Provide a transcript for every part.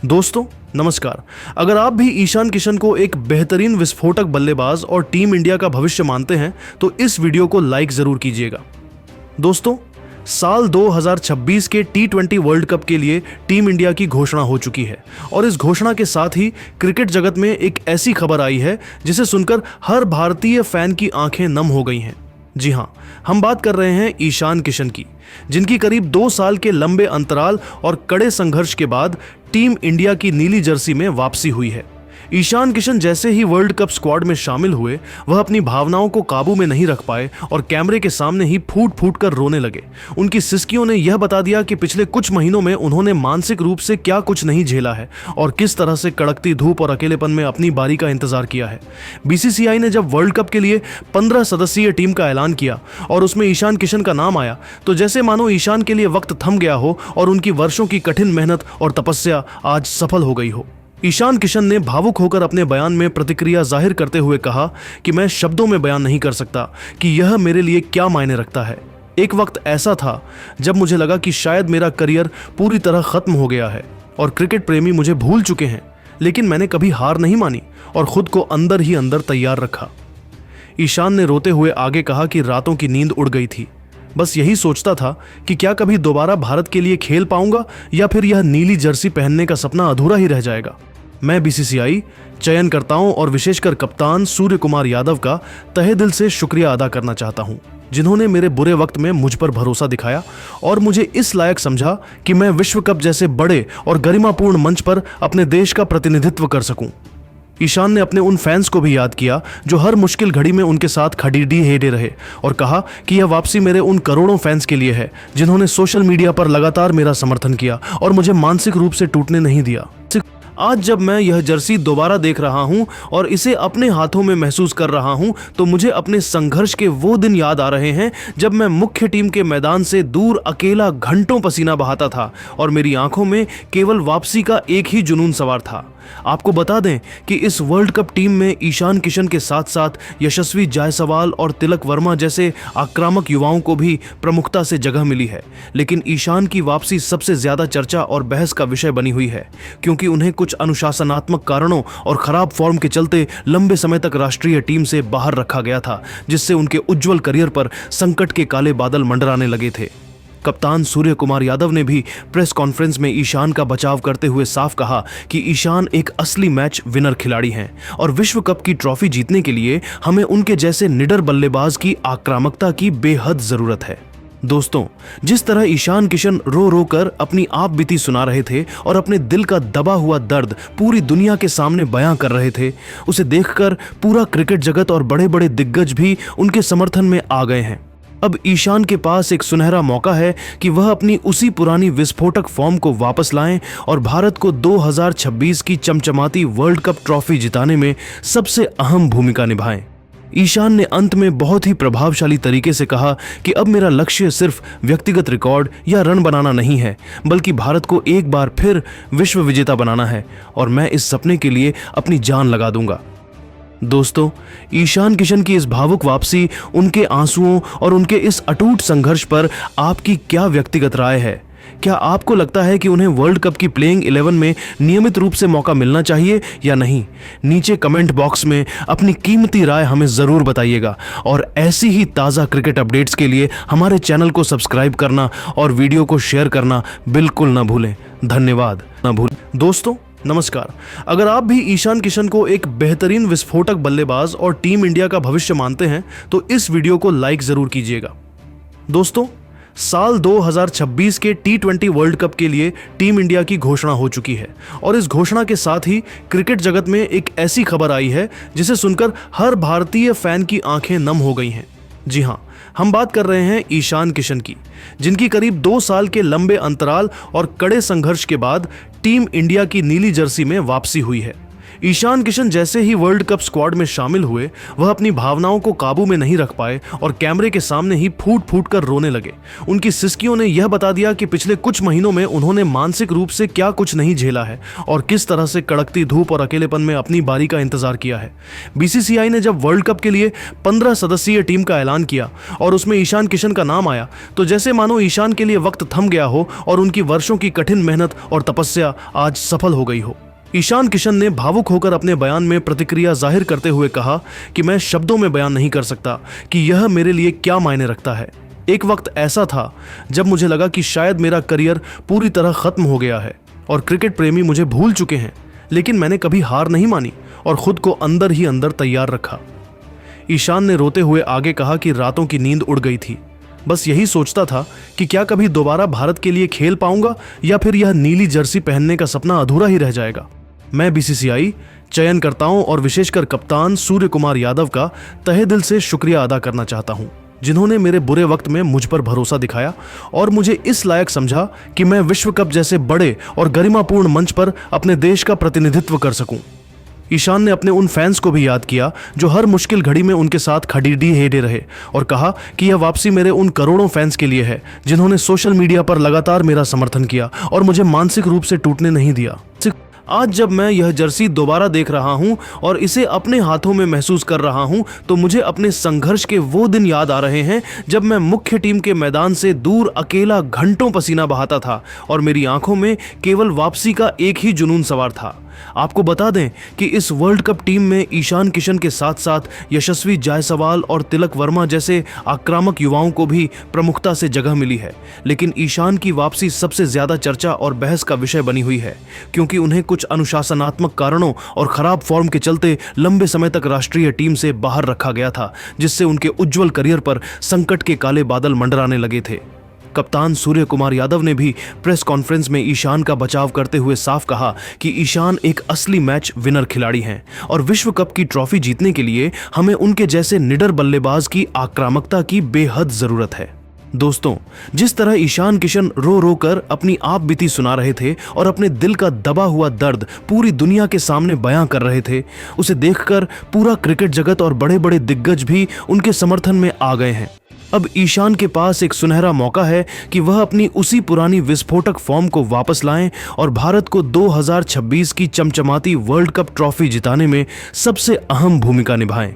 दोस्तों नमस्कार। अगर आप भी ईशान किशन को एक बेहतरीन विस्फोटक बल्लेबाज और टीम इंडिया का भविष्य मानते हैं तो इस वीडियो को लाइक जरूर कीजिएगा। दोस्तों, साल 2026 के T20 वर्ल्ड कप के लिए टीम इंडिया की घोषणा हो चुकी है और इस घोषणा के साथ ही क्रिकेट जगत में एक ऐसी खबर आई है जिसे सुनकर हर भारतीय फैन की आंखें नम हो गई हैं। जी हां, हम बात कर रहे हैं ईशान किशन की, जिनकी करीब 2 साल के लंबे अंतराल और कड़े संघर्ष के बाद टीम इंडिया की नीली जर्सी में वापसी हुई है। ईशान किशन जैसे ही वर्ल्ड कप स्क्वाड में शामिल हुए, वह अपनी भावनाओं को काबू में नहीं रख पाए और कैमरे के सामने ही फूट फूट कर रोने लगे। उनकी सिसकियों ने यह बता दिया कि पिछले कुछ महीनों में उन्होंने मानसिक रूप से क्या कुछ नहीं झेला है और किस तरह से कड़कती धूप और अकेलेपन में अपनी बारी का इंतजार किया है। बीसीसीआई ने जब वर्ल्ड कप के लिए 15 सदस्यीय टीम का ऐलान किया और उसमें ईशान किशन का नाम आया, तो जैसे मानो ईशान के लिए वक्त थम गया हो और उनकी वर्षों की कठिन मेहनत और तपस्या आज सफल हो गई हो। ईशान किशन ने भावुक होकर अपने बयान में प्रतिक्रिया जाहिर करते हुए कहा कि मैं शब्दों में बयान नहीं कर सकता कि यह मेरे लिए क्या मायने रखता है। एक वक्त ऐसा था जब मुझे लगा कि शायद मेरा करियर पूरी तरह खत्म हो गया है और क्रिकेट प्रेमी मुझे भूल चुके हैं, लेकिन मैंने कभी हार नहीं मानी और खुद को अंदर ही अंदर तैयार रखा। ईशान ने रोते हुए आगे कहा कि रातों की नींद उड़ गई थी। बस यही सोचता था कि क्या कभी दोबारा भारत के लिए खेल पाऊंगा या फिर यह नीली जर्सी पहनने का सपना अधूरा ही रह जाएगा। मैं बीसीसीआई, चयनकर्ताओं और विशेषकर कप्तान सूर्य कुमार यादव का तहे दिल से शुक्रिया अदा करना चाहता हूं, जिन्होंने मेरे बुरे वक्त में मुझ पर भरोसा दिखाया और मुझे इस लायक समझा कि मैं विश्व कप जैसे बड़े और गरिमापूर्ण मंच पर अपने देश का प्रतिनिधित्व कर सकूं। ईशान ने अपने उन फैंस को भी याद किया जो हर मुश्किल घड़ी में उनके साथ खड़े रहे और कहा कि यह वापसी मेरे उन करोड़ों फैंस के लिए है जिन्होंने सोशल मीडिया पर लगातार मेरा समर्थन किया और मुझे मानसिक रूप से टूटने नहीं दिया। आज जब मैं यह जर्सी दोबारा देख रहा हूं और इसे अपने हाथों में महसूस कर रहा हूं तो मुझे अपने संघर्ष के वो दिन याद आ रहे हैं जब मैं मुख्य टीम के मैदान से दूर अकेला घंटों पसीना बहाता था और मेरी आंखों में केवल वापसी का एक ही जुनून सवार था। आपको बता दें कि इस वर्ल्ड कप टीम में ईशान किशन के साथ साथ यशस्वी जायसवाल और तिलक वर्मा जैसे आक्रामक युवाओं को भी प्रमुखता से जगह मिली है, लेकिन ईशान की वापसी सबसे ज्यादा चर्चा और बहस का विषय बनी हुई है क्योंकि उन्हें कुछ अनुशासनात्मक कारणों और खराब फॉर्म के चलते लंबे समय तक राष्ट्रीय टीम से बाहर रखा गया था, जिससे उनके उज्जवल करियर पर संकट के काले बादल मंडराने लगे थे। कप्तान सूर्य कुमार यादव ने भी प्रेस कॉन्फ्रेंस में ईशान का बचाव करते हुए साफ कहा कि ईशान एक असली मैच विनर खिलाड़ी हैं और विश्व कप की ट्रॉफी जीतने के लिए हमें उनके जैसे निडर बल्लेबाज की आक्रामकता की बेहद जरूरत है। दोस्तों, जिस तरह ईशान किशन रो रो कर अपनी आप बीती सुना रहे थे और अपने दिल का दबा हुआ दर्द पूरी दुनिया के सामने बयां कर रहे थे, उसे देखकर पूरा क्रिकेट जगत और बड़े बड़े दिग्गज भी उनके समर्थन में आ गए हैं। अब ईशान के पास एक सुनहरा मौका है कि वह अपनी उसी पुरानी विस्फोटक फॉर्म को वापस लाएं और भारत को 2026 की चमचमाती वर्ल्ड कप ट्रॉफी जिताने में सबसे अहम भूमिका निभाएं। ईशान ने अंत में बहुत ही प्रभावशाली तरीके से कहा कि अब मेरा लक्ष्य सिर्फ व्यक्तिगत रिकॉर्ड या रन बनाना नहीं है, बल्कि भारत को एक बार फिर विश्व विजेता बनाना है और मैं इस सपने के लिए अपनी जान लगा दूंगा। दोस्तों, ईशान किशन की इस भावुक वापसी, उनके आंसुओं और उनके इस अटूट संघर्ष पर आपकी क्या व्यक्तिगत राय है? क्या आपको लगता है कि उन्हें वर्ल्ड कप की प्लेइंग 11 में नियमित रूप से मौका मिलना चाहिए या नहीं? नीचे कमेंट बॉक्स में अपनी कीमती राय हमें जरूर बताइएगा और ऐसी ही ताज़ा क्रिकेट अपडेट्स के लिए हमारे चैनल को सब्सक्राइब करना और वीडियो को शेयर करना बिल्कुल ना भूलें। धन्यवाद। दोस्तों नमस्कार। अगर आप भी ईशान किशन को एक बेहतरीन विस्फोटक बल्लेबाज और टीम इंडिया का भविष्य मानते हैं तो इस वीडियो को लाइक जरूर कीजिएगा। दोस्तों, साल 2026 के T20 वर्ल्ड कप के लिए टीम इंडिया की घोषणा हो चुकी है और इस घोषणा के साथ ही क्रिकेट जगत में एक ऐसी खबर आई है जिसे सुनकर हर भारतीय फैन की आंखें नम हो गई हैं। जी हां, हम बात कर रहे हैं ईशान किशन की, जिनकी करीब 2 साल के लंबे अंतराल और कड़े संघर्ष के बाद टीम इंडिया की नीली जर्सी में वापसी हुई है। ईशान किशन जैसे ही वर्ल्ड कप स्क्वाड में शामिल हुए, वह अपनी भावनाओं को काबू में नहीं रख पाए और कैमरे के सामने ही फूट फूट कर रोने लगे। उनकी सिसकियों ने यह बता दिया कि पिछले कुछ महीनों में उन्होंने मानसिक रूप से क्या कुछ नहीं झेला है और किस तरह से कड़कती धूप और अकेलेपन में अपनी बारी का इंतजार किया है। बीसीसीआई ने जब वर्ल्ड कप के लिए 15 सदस्यीय टीम का ऐलान किया और उसमें ईशान किशन का नाम आया, तो जैसे मानो ईशान के लिए वक्त थम गया हो और उनकी वर्षों की कठिन मेहनत और तपस्या आज सफल हो गई हो। ईशान किशन ने भावुक होकर अपने बयान में प्रतिक्रिया जाहिर करते हुए कहा कि मैं शब्दों में बयान नहीं कर सकता कि यह मेरे लिए क्या मायने रखता है। एक वक्त ऐसा था जब मुझे लगा कि शायद मेरा करियर पूरी तरह खत्म हो गया है और क्रिकेट प्रेमी मुझे भूल चुके हैं, लेकिन मैंने कभी हार नहीं मानी और खुद को अंदर ही अंदर तैयार रखा। ईशान ने रोते हुए आगे कहा कि रातों की नींद उड़ गई थी। बस यही सोचता था कि क्या कभी दोबारा भारत के लिए खेल पाऊंगा या फिर यह नीली जर्सी पहनने का सपना अधूरा ही रह जाएगा। मैं बीसीसीआई, चयनकर्ताओं और विशेषकर कप्तान सूर्य कुमार यादव का तहे दिल से शुक्रिया अदा करना चाहता हूं, जिन्होंने मेरे बुरे वक्त में मुझ पर भरोसा दिखाया और मुझे इस लायक समझा कि मैं विश्व कप जैसे बड़े और गरिमापूर्ण मंच पर अपने देश का प्रतिनिधित्व कर सकूं। ईशान ने अपने उन फैंस को भी याद किया जो हर मुश्किल घड़ी में उनके साथ खड़ीडे रहे और कहा कि यह वापसी मेरे उन करोड़ों फैंस के लिए है जिन्होंने सोशल मीडिया पर लगातार मेरा समर्थन किया और मुझे मानसिक रूप से टूटने नहीं दिया। आज जब मैं यह जर्सी दोबारा देख रहा हूं और इसे अपने हाथों में महसूस कर रहा हूं, तो मुझे अपने संघर्ष के वो दिन याद आ रहे हैं जब मैं मुख्य टीम के मैदान से दूर अकेला घंटों पसीना बहाता था और मेरी आंखों में केवल वापसी का एक ही जुनून सवार था। आपको बता दें कि इस वर्ल्ड कप टीम में ईशान किशन के साथ साथ यशस्वी जायसवाल और तिलक वर्मा जैसे आक्रामक युवाओं को भी प्रमुखता से जगह मिली है, लेकिन ईशान की वापसी सबसे ज्यादा चर्चा और बहस का विषय बनी हुई है, क्योंकि उन्हें कुछ अनुशासनात्मक कारणों और खराब फॉर्म के चलते लंबे समय तक राष्ट्रीय टीम से बाहर रखा गया था, जिससे उनके उज्जवल करियर पर संकट के काले बादल मंडराने लगे थे। कप्तान सूर्य कुमार यादव ने भी प्रेस कॉन्फ्रेंस में ईशान का बचाव करते हुए साफ कहा कि ईशान एक असली मैच विनर खिलाड़ी हैं और विश्व कप की ट्रॉफी जीतने के लिए हमें उनके जैसे निडर बल्लेबाज की आक्रामकता की बेहद जरूरत है। दोस्तों, जिस तरह ईशान किशन रो रो कर अपनी आप बीती सुना रहे थे और अपने दिल का दबा हुआ दर्द पूरी दुनिया के सामने बयां कर रहे थे, उसे देखकर पूरा क्रिकेट जगत और बड़े बड़े दिग्गज भी उनके समर्थन में आ गए हैं। अब ईशान के पास एक सुनहरा मौका है कि वह अपनी उसी पुरानी विस्फोटक फॉर्म को वापस लाएं और भारत को 2026 की चमचमाती वर्ल्ड कप ट्रॉफी जिताने में सबसे अहम भूमिका निभाएं।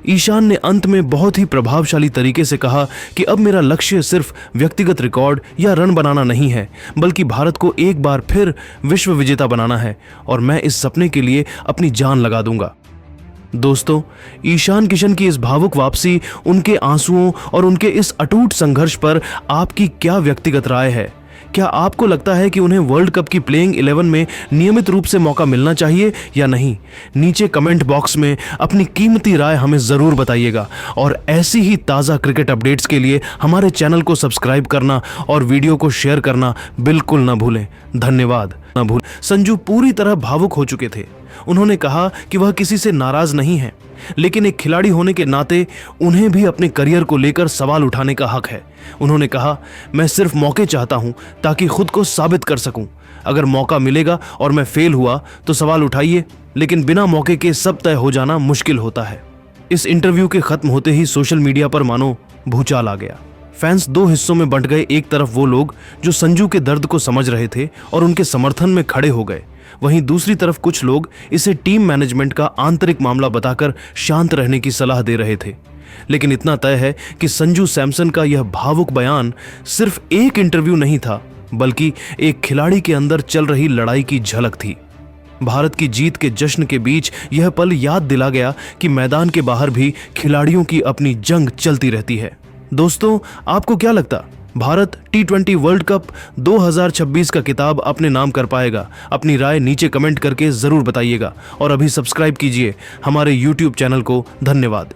ईशान ने अंत में बहुत ही प्रभावशाली तरीके से कहा कि अब मेरा लक्ष्य सिर्फ व्यक्तिगत रिकॉर्ड या रन बनाना नहीं है, बल्कि भारत को एक बार फिर विश्व विजेता बनाना है और मैं इस सपने के लिए अपनी जान लगा दूंगा। दोस्तों, ईशान किशन की इस भावुक वापसी, उनके आंसुओं और उनके इस अटूट संघर्ष पर आपकी क्या व्यक्तिगत राय है? क्या आपको लगता है कि उन्हें वर्ल्ड कप की प्लेइंग 11 में नियमित रूप से मौका मिलना चाहिए या नहीं? नीचे कमेंट बॉक्स में अपनी कीमती राय हमें जरूर बताइएगा और ऐसी ही ताज़ा क्रिकेट अपडेट्स के लिए हमारे चैनल को सब्सक्राइब करना और वीडियो को शेयर करना बिल्कुल ना भूलें। धन्यवाद। संजू पूरी तरह भावुक हो चुके थे। उन्होंने कहा कि वह किसी से नाराज नहीं है, लेकिन एक खिलाड़ी होने के नाते उन्हें भी अपने करियर को लेकर सवाल उठाने का हक है। उन्होंने कहा, मैं सिर्फ मौके चाहता हूं ताकि खुद को साबित कर सकूं। अगर मौका मिलेगा और मैं फेल हुआ तो सवाल उठाइए, लेकिन बिना मौके के सब तय हो जाना मुश्किल होता है। इस इंटरव्यू के खत्म होते ही सोशल मीडिया पर मानो भूचाल आ गया। फैंस दो हिस्सों में बंट गए। एक तरफ वो लोग जो संजू के दर्द को समझ रहे थे और उनके समर्थन में खड़े हो गए, वहीं दूसरी तरफ कुछ लोग इसे टीम मैनेजमेंट का आंतरिक मामला बताकर शांत रहने की सलाह दे रहे थे। लेकिन इतना तय है कि संजू सैमसन का यह भावुक बयान सिर्फ एक इंटरव्यू नहीं था, बल्कि एक खिलाड़ी के अंदर चल रही लड़ाई की झलक थी। भारत की जीत के जश्न के बीच यह पल याद दिला गया कि मैदान के बाहर भी खिलाड़ियों की अपनी जंग चलती रहती है। दोस्तों, आपको क्या लगता, भारत T20 वर्ल्ड कप 2026 का किताब अपने नाम कर पाएगा? अपनी राय नीचे कमेंट करके जरूर बताइएगा और अभी सब्सक्राइब कीजिए हमारे YouTube चैनल को। धन्यवाद।